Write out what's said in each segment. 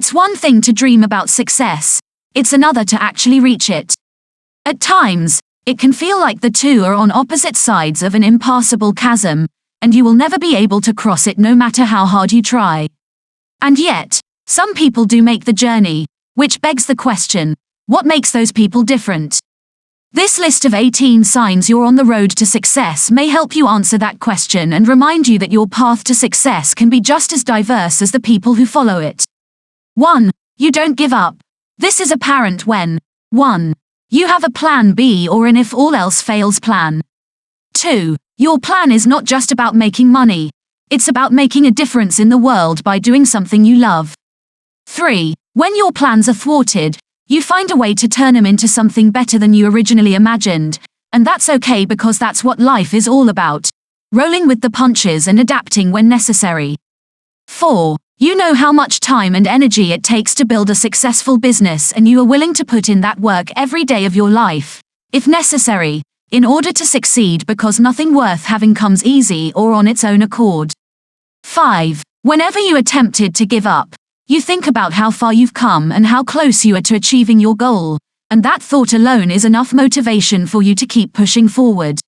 It's one thing to dream about success, it's another to actually reach it. At times, it can feel like the two are on opposite sides of an impassable chasm, and you will never be able to cross it no matter how hard you try. And yet, some people do make the journey, which begs the question, what makes those people different? This list of 18 signs you're on the road to success may help you answer that question and remind you that your path to success can be just as diverse as the people who follow it. 1. You don't give up. This is apparent when 1. You have a plan B or an if all else fails plan. 2. Your plan is not just about making money, it's about making a difference in the world by doing something you love. 3. When your plans are thwarted, you find a way to turn them into something better than you originally imagined, and that's okay because that's what life is all about, rolling with the punches and adapting when necessary. 4. You know how much time and energy it takes to build a successful business and you are willing to put in that work every day of your life, if necessary, in order to succeed because nothing worth having comes easy or on its own accord. 5. Whenever you are tempted to give up, you think about how far you've come and how close you are to achieving your goal, and that thought alone is enough motivation for you to keep pushing forward.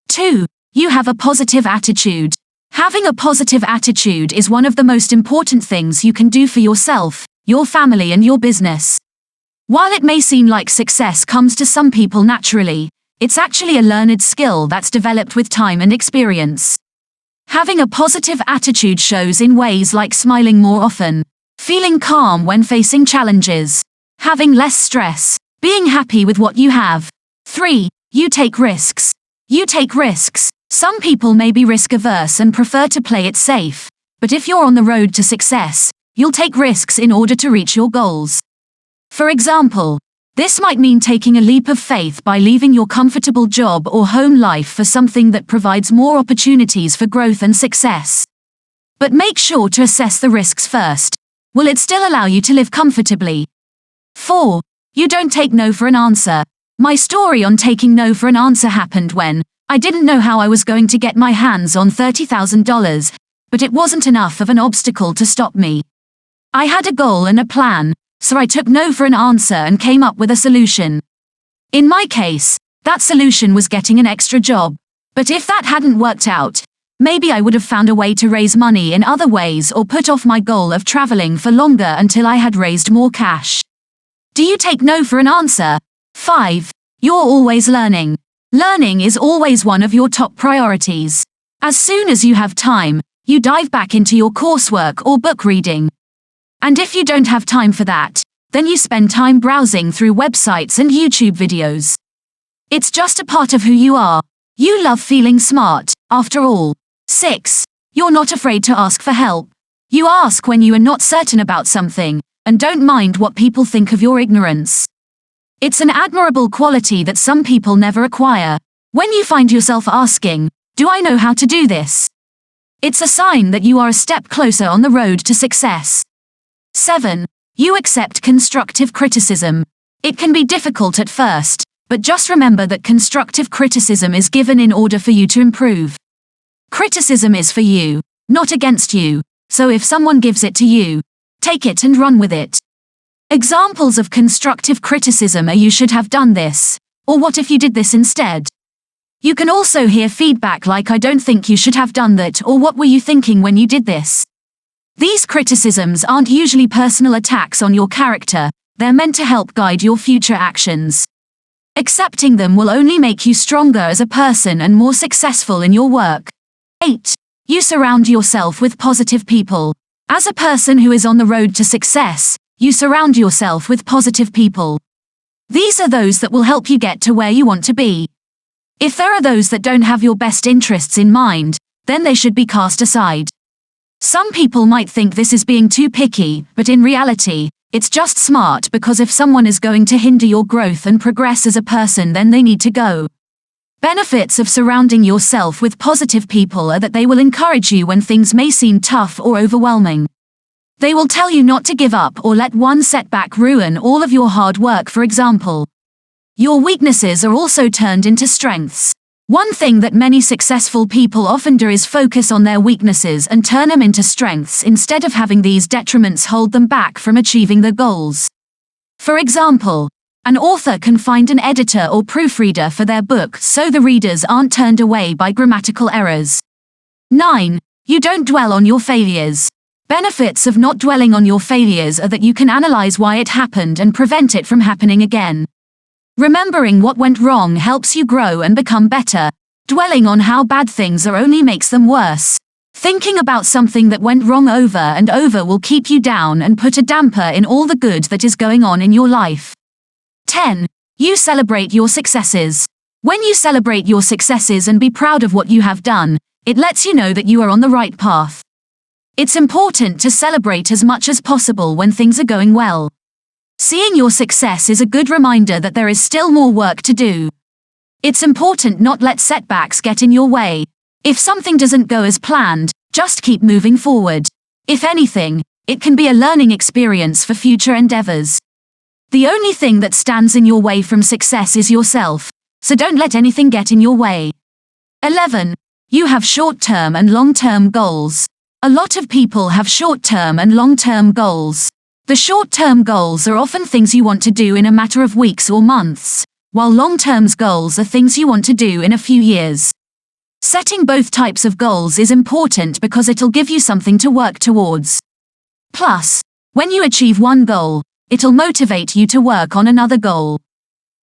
2. You have a positive attitude. Having a positive attitude is one of the most important things you can do for yourself, your family and your business. While it may seem like success comes to some people naturally, it's actually a learned skill that's developed with time and experience. Having a positive attitude shows in ways like smiling more often, feeling calm when facing challenges, having less stress, being happy with what you have. 3. You take risks. You take risks. Some people may be risk-averse and prefer to play it safe, but if you're on the road to success, you'll take risks in order to reach your goals. For example, this might mean taking a leap of faith by leaving your comfortable job or home life for something that provides more opportunities for growth and success. But make sure to assess the risks first. Will it still allow you to live comfortably? 4. You don't take no for an answer. My story on taking no for an answer happened when I didn't know how I was going to get my hands on $30,000, but it wasn't enough of an obstacle to stop me. I had a goal and a plan, so I took no for an answer and came up with a solution. In my case, that solution was getting an extra job, but if that hadn't worked out, maybe I would have found a way to raise money in other ways or put off my goal of traveling for longer until I had raised more cash. Do you take no for an answer? 5. You're always learning. Learning is always one of your top priorities. As soon as you have time, you dive back into your coursework or book reading. And if you don't have time for that, then you spend time browsing through websites and YouTube videos. It's just a part of who you are. You love feeling smart, after all. 6. You're not afraid to ask for help. You ask when you are not certain about something, and don't mind what people think of your ignorance. It's an admirable quality that some people never acquire. When you find yourself asking, "Do I know how to do this?" it's a sign that you are a step closer on the road to success. 7. You accept constructive criticism. It can be difficult at first, but just remember that constructive criticism is given in order for you to improve. Criticism is for you, not against you, so if someone gives it to you, take it and run with it. Examples of constructive criticism are "you should have done this," or "what if you did this instead?" You can also hear feedback like "I don't think you should have done that," or "what were you thinking when you did this?" These criticisms aren't usually personal attacks on your character, they're meant to help guide your future actions. Accepting them will only make you stronger as a person and more successful in your work. 8. You surround yourself with positive people. As a person who is on the road to success, you surround yourself with positive people. These are those that will help you get to where you want to be. If there are those that don't have your best interests in mind, then they should be cast aside. Some people might think this is being too picky, but in reality, it's just smart because if someone is going to hinder your growth and progress as a person, then they need to go. Benefits of surrounding yourself with positive people are that they will encourage you when things may seem tough or overwhelming. They will tell you not to give up or let one setback ruin all of your hard work, for example. Your weaknesses are also turned into strengths. One thing that many successful people often do is focus on their weaknesses and turn them into strengths instead of having these detriments hold them back from achieving their goals. For example, an author can find an editor or proofreader for their book so the readers aren't turned away by grammatical errors. 9. You don't dwell on your failures. Benefits of not dwelling on your failures are that you can analyze why it happened and prevent it from happening again. Remembering what went wrong helps you grow and become better. Dwelling on how bad things are only makes them worse. Thinking about something that went wrong over and over will keep you down and put a damper in all the good that is going on in your life. 10. You celebrate your successes. When you celebrate your successes and be proud of what you have done, it lets you know that you are on the right path. It's important to celebrate as much as possible when things are going well. Seeing your success is a good reminder that there is still more work to do. It's important not let setbacks get in your way. If something doesn't go as planned, just keep moving forward. If anything, it can be a learning experience for future endeavors. The only thing that stands in your way from success is yourself, so don't let anything get in your way. 11. You have short-term and long-term goals. A lot of people have short-term and long-term goals. The short-term goals are often things you want to do in a matter of weeks or months, while long-term goals are things you want to do in a few years. Setting both types of goals is important because it'll give you something to work towards. Plus, when you achieve one goal, it'll motivate you to work on another goal.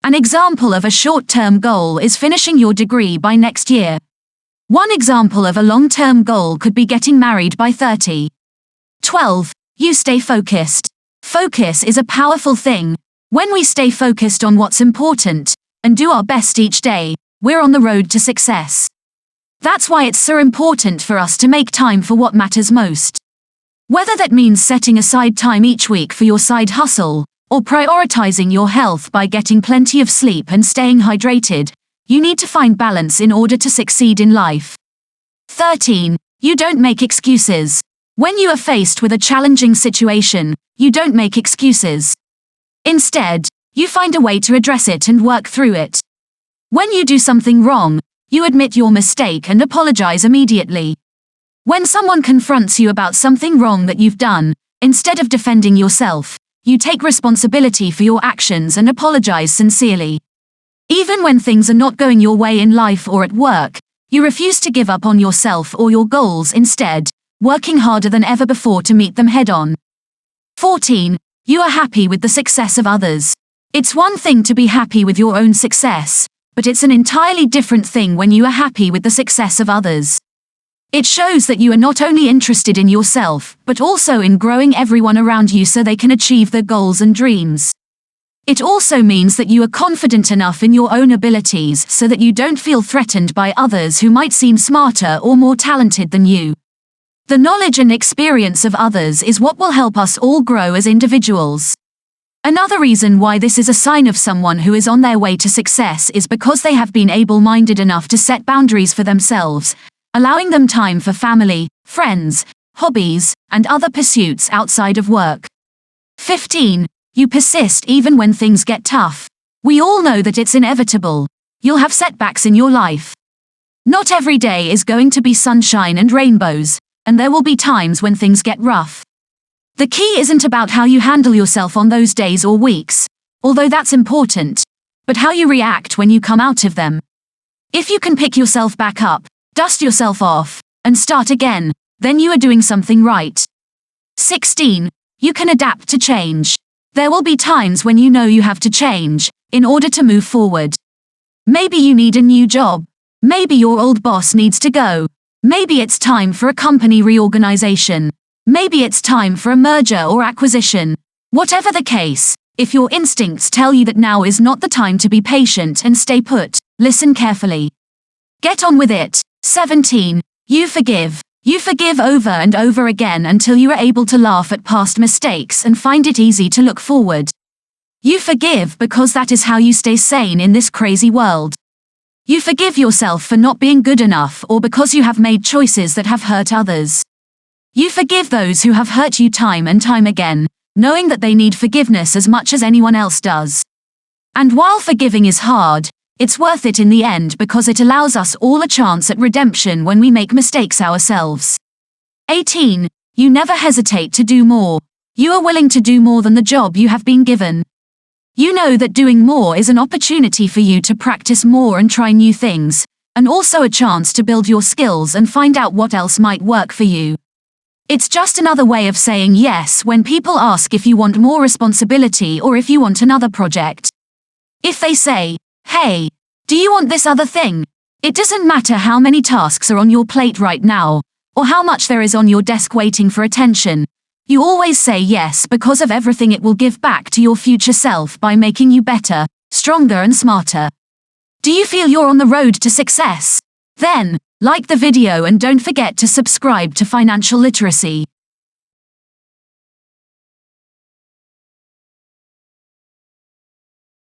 An example of a short-term goal is finishing your degree by next year. One example of a long-term goal could be getting married by 30. 12. You stay focused. Focus is a powerful thing. When we stay focused on what's important and do our best each day, we're on the road to success. That's why it's so important for us to make time for what matters most. Whether that means setting aside time each week for your side hustle, or prioritizing your health by getting plenty of sleep and staying hydrated, you need to find balance in order to succeed in life. 13. You don't make excuses. When you are faced with a challenging situation, you don't make excuses. Instead, you find a way to address it and work through it. When you do something wrong, you admit your mistake and apologize immediately. When someone confronts you about something wrong that you've done, instead of defending yourself, you take responsibility for your actions and apologize sincerely. Even when things are not going your way in life or at work, you refuse to give up on yourself or your goals, instead, working harder than ever before to meet them head-on. 14. You are happy with the success of others. It's one thing to be happy with your own success, but it's an entirely different thing when you are happy with the success of others. It shows that you are not only interested in yourself, but also in growing everyone around you so they can achieve their goals and dreams. It also means that you are confident enough in your own abilities so that you don't feel threatened by others who might seem smarter or more talented than you. The knowledge and experience of others is what will help us all grow as individuals. Another reason why this is a sign of someone who is on their way to success is because they have been able-minded enough to set boundaries for themselves, allowing them time for family, friends, hobbies, and other pursuits outside of work. 15. You persist even when things get tough. We all know that it's inevitable. You'll have setbacks in your life. Not every day is going to be sunshine and rainbows, and there will be times when things get rough. The key isn't about how you handle yourself on those days or weeks, although that's important, but how you react when you come out of them. If you can pick yourself back up, dust yourself off, and start again, then you are doing something right. 16. You can adapt to change. There will be times when you know you have to change, in order to move forward. Maybe you need a new job. Maybe your old boss needs to go. Maybe it's time for a company reorganization. Maybe it's time for a merger or acquisition. Whatever the case, if your instincts tell you that now is not the time to be patient and stay put, listen carefully. Get on with it. 17. You forgive. You forgive over and over again until you are able to laugh at past mistakes and find it easy to look forward. You forgive because that is how you stay sane in this crazy world. You forgive yourself for not being good enough or because you have made choices that have hurt others. You forgive those who have hurt you time and time again, knowing that they need forgiveness as much as anyone else does. And while forgiving is hard, It's worth it in the end because it allows us all a chance at redemption when we make mistakes ourselves. 18. You never hesitate to do more. You are willing to do more than the job you have been given. You know that doing more is an opportunity for you to practice more and try new things, and also a chance to build your skills and find out what else might work for you. It's just another way of saying yes when people ask if you want more responsibility or if you want another project. If they say, "Hey, do you want this other thing?" It doesn't matter how many tasks are on your plate right now, or how much there is on your desk waiting for attention. You always say yes because of everything it will give back to your future self by making you better, stronger and smarter. Do you feel you're on the road to success? Then, like the video and don't forget to subscribe to Financial Literacy.